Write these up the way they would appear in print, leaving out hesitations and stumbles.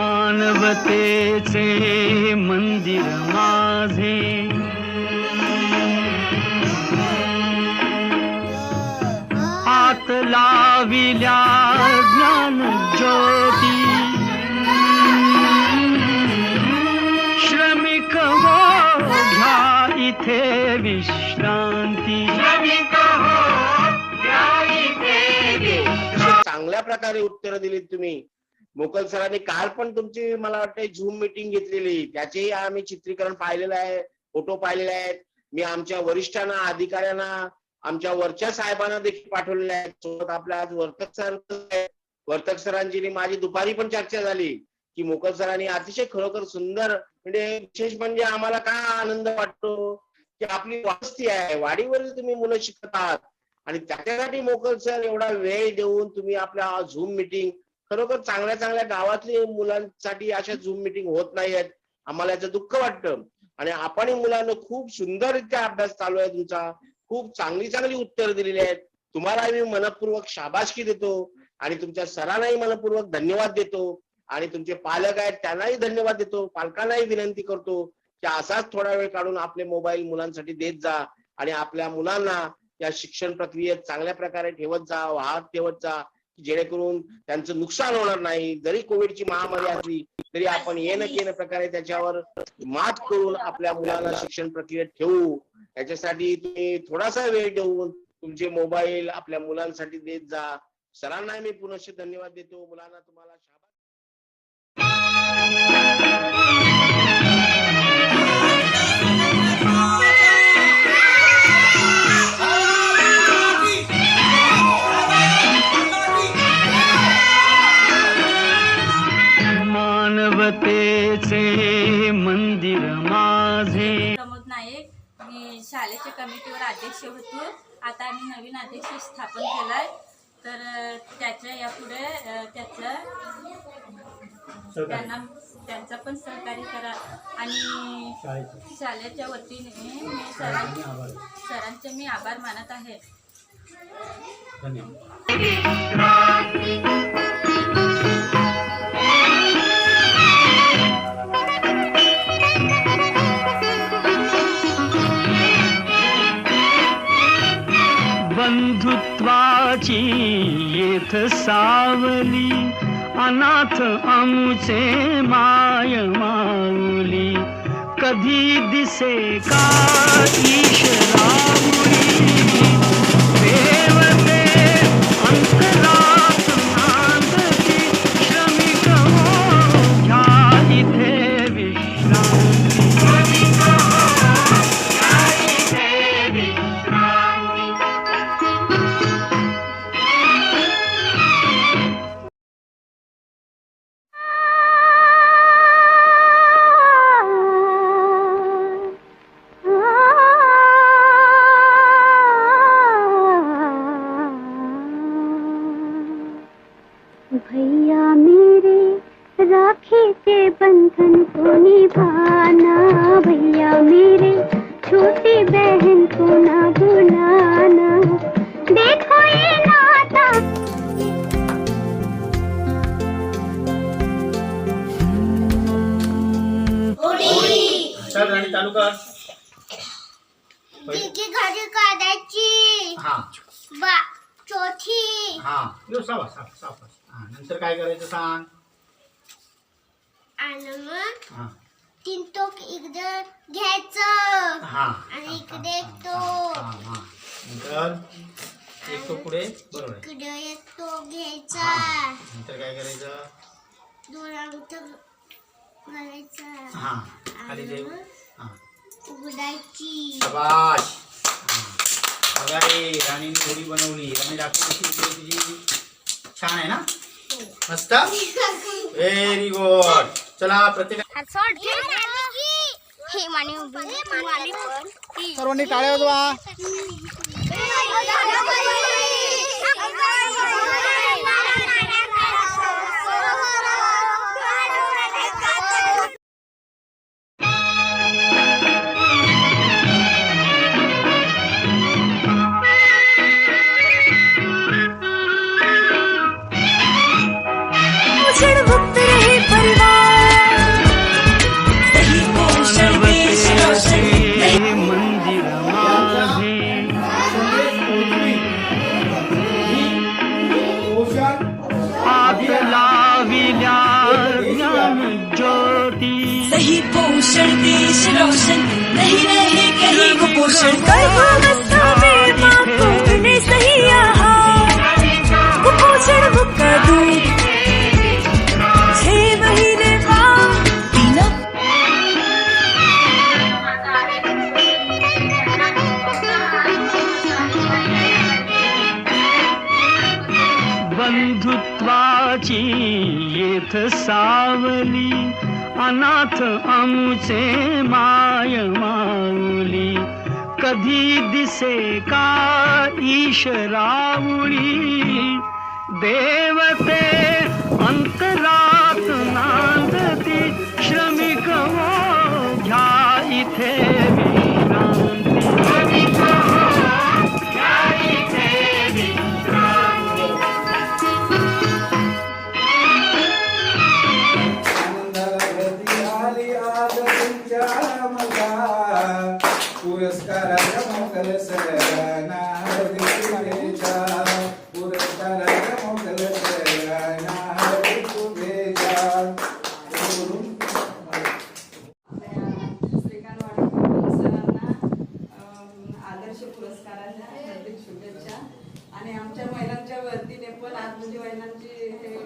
मानवतेचे मंदिर माझे, आत लाविल्या ज्ञान ज्योती, श्रमिक हो घ्या इथे विश्रांती. चांगल्या प्रकारे उत्तर दिलीत तुम्ही. मोकल सरांनी काल पण तुमची मला वाटतं झूम मीटिंग घेतलेली, त्याचेही आम्ही चित्रीकरण पाहिलेलं आहे, फोटो पाहिलेले आहेत. मी आमच्या वरिष्ठांना, अधिकाऱ्यांना, आमच्या वरच्या साहेबांना देखील पाठवलेले आहेत. सोबत आपल्या आज वर्तक सरांची माझी दुपारी पण चर्चा झाली की मोकल सरांनी अतिशय खरोखर सुंदर, म्हणजे विशेष म्हणजे आम्हाला काय आनंद वाटतो की आपली वस्ती आहे, वाडीवर तुम्ही मुलं शिकत आहात आणि त्याच्यासाठी मोकल सर एवढा वेळ देऊन तुम्ही आपल्या झूम मीटिंग, खरोखर चांगल्या चांगल्या गावातल्या मुलांसाठी अशा झूम मीटिंग होत नाहीयेत. आम्हाला याचं दुःख वाटतं आणि आपणही मुलांना खूप सुंदररित्या अभ्यास चालू आहे तुमचा, खूप चांगली उत्तर दिलेली आहेत. तुम्हाला मी मनपूर्वक शाबासकी देतो आणि तुमच्या सरांनाही मनपूर्वक धन्यवाद देतो आणि तुमचे पालक आहेत त्यांनाही धन्यवाद देतो. पालकांनाही विनंती करतो की असाच थोडा वेळ काढून आपले मोबाईल मुलांसाठी देत जा आणि आपल्या मुलांना या शिक्षण प्रक्रियेत चांगल्या प्रकारे ठेवत जा, वाहत ठेवत जा, जेणेकरून त्यांचं नुकसान होणार नाही. जरी कोविडची महामारी असली तरी आपण येणं प्रकारे त्याच्यावर मात करून आपल्या मुलांना शिक्षण प्रक्रियेत ठेवू. याच्यासाठी तुम्ही थोडासा वेळ देऊन तुमचे मोबाईल आपल्या मुलांसाठी देत जा. सरांना मी पुनश्च धन्यवाद देतो. मुलांना तुम्हाला शाबास. मानवतेचे मंदिर माझे. प्रमोद नाईक, मी शाळेच्या कमिटीवर अध्यक्ष होतो. आता आम्ही नवीन अध्यक्ष स्थापन केलाय, तर त्याच्या यापुढे त्यांचा पण सहकार्य करा आणि शाळेच्या वतीने मी सरांचे मी आभार मानत आहे. बंधुत्वाची येथ सावली, अनाथ आमुचे माय माऊली, कधी दिसे का ईशरामुळी, देवते अंतरात नांदती, श्रमिक हो घ्या इथे विश्रांती. भैया मेरे राखी के बंधन को निभाना, भैया मेरे छोटी बहन को ना भुलाना, देखो ये नाता. चल राणी चालू कर. घडी काढायची. हा चौथी. हा साफ. नंतर काय करायचं सांग. आणि मग हा 3 टोक इकडे घ्यायचं. हा आणि इकडे एक तो. हा नंतर एक तो पुढे, बरोबर आहे. इकडे एक तो घ्यायचा. नंतर काय करायचं. 2 अंगठ घालायचा. हा खाली देऊ. हा उघडायची. शाबाश. बघा रे, राणीने होडी बनवली आणि दाखवली कशी होते तुझी. छान आहे ना? मस्त. Very good. चला प्रत्येक सर्वांनी टाळ्या वाजवा. सही पोषण देश रोशन नहीं रहे कहीं कुपोषण. गर्भावस्था में माँ को मिले सही आहार, कुपोषण मुक्त दूध 6 महीने बाद पीना. बंधुत्वाची येथ सावली, अनाथ आमुचे माय माऊली. कधी दिसे का ईशरावळी, देवते अंतरात नांदती. श्रमिक हो घ्या इथे विश्रांती. श्रमिक हो घ्या इथे विश्रांती. पुरस्काराच्या मोकल सगळ्यांना शुभेच्छा. पुरस्काराच्या मोकल सगळ्यांना शुभेच्छा. आदर्श पुरस्काराच्या हार्दिक शुभेच्छा. आणि आमच्या महिलांच्या वतीने पण आज म्हणजे महिलांची हे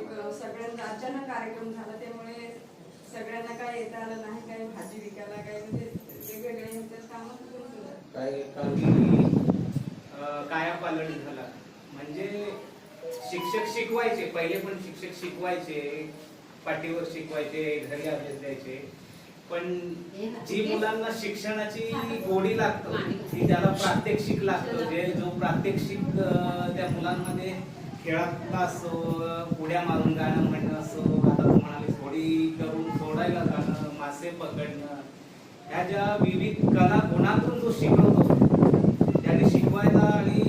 सगळ्यांचा अचानक कार्यक्रम झाला, त्यामुळे सगळ्यांना काय येता आलं नाही, काही भाजी विकायला काही म्हणजे वेगवेगळे काम कायापालट झाला. म्हणजे शिक्षक शिकवायचे, पहिले पण शिक्षक शिकवायचे, पाठीवर शिकवायचे, घरी अभ्यास द्यायचे. पण जी मुलांना शिक्षणाची गोडी लागतो, ती त्याला प्रात्यक्षिक लागतं. जे जो प्रात्यक्षिक त्या मुलांमध्ये खेळातला असो, उड्या मारून गाणं म्हणणं असो, आता तू म्हणाले होडी करून सोडायला जाणं, मासे पकडणं, ह्या ज्या विविध कला गुणातून जो शिकवतो, त्याने शिकवायला आणि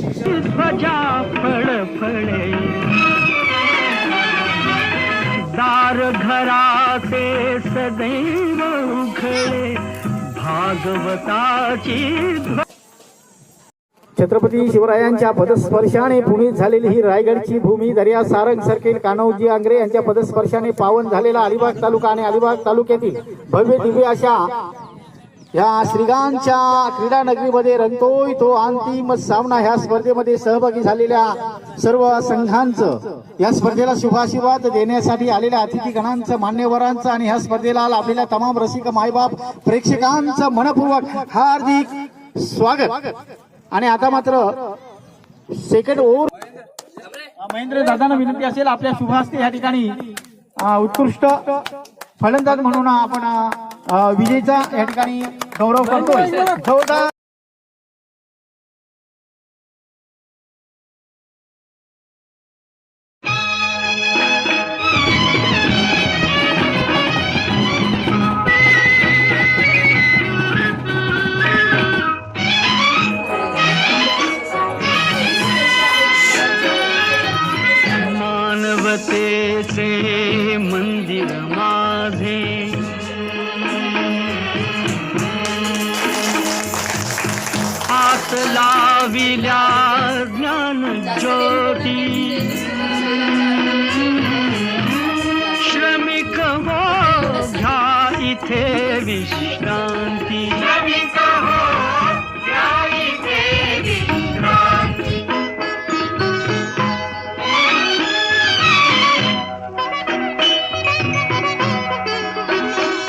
शिक्षण ध्वजा फळफळे, दार घराचे सदैव उघडे. भागवताची छत्रपती शिवरायांच्या पदस्पर्शाने पुनीत झालेली ही रायगडची भूमी, दर्या सारंग सर्केल कान्होजी आंग्रे यांच्या पदस्पर्शाने पावन झालेला अलिबाग तालुका आणि अलिबाग तालुक्यातील भव्य दिव्य अशा या श्रीगांच्या क्रीडा नगरीमध्ये रंगतोय तो अंतिम सामना. ह्या स्पर्धेमध्ये सहभागी झालेल्या सर्व संघांचं, या स्पर्धेला शुभाशीर्वाद देण्यासाठी आलेल्या अतिथीगणांचं, मान्यवरांचं आणि ह्या स्पर्धेला लाभलेल्या तमाम रसिक मायबाप प्रेक्षकांचं मनपूर्वक हार्दिक स्वागत. आणि आता मात्र सेकंड ओव्हर महेंद्र दादांना विनंती असेल आपल्या शुभ हस्ते या ठिकाणी उत्कृष्ट फलंदाज म्हणून आपण विजयचा या ठिकाणी गौरव करतोय. जोरदार मानवतेचे मंदिर माझे, हात लाविल्या ज्ञान ज्योती. श्रमिक हो घ्या इथे विश्रांती. श्रमिक हो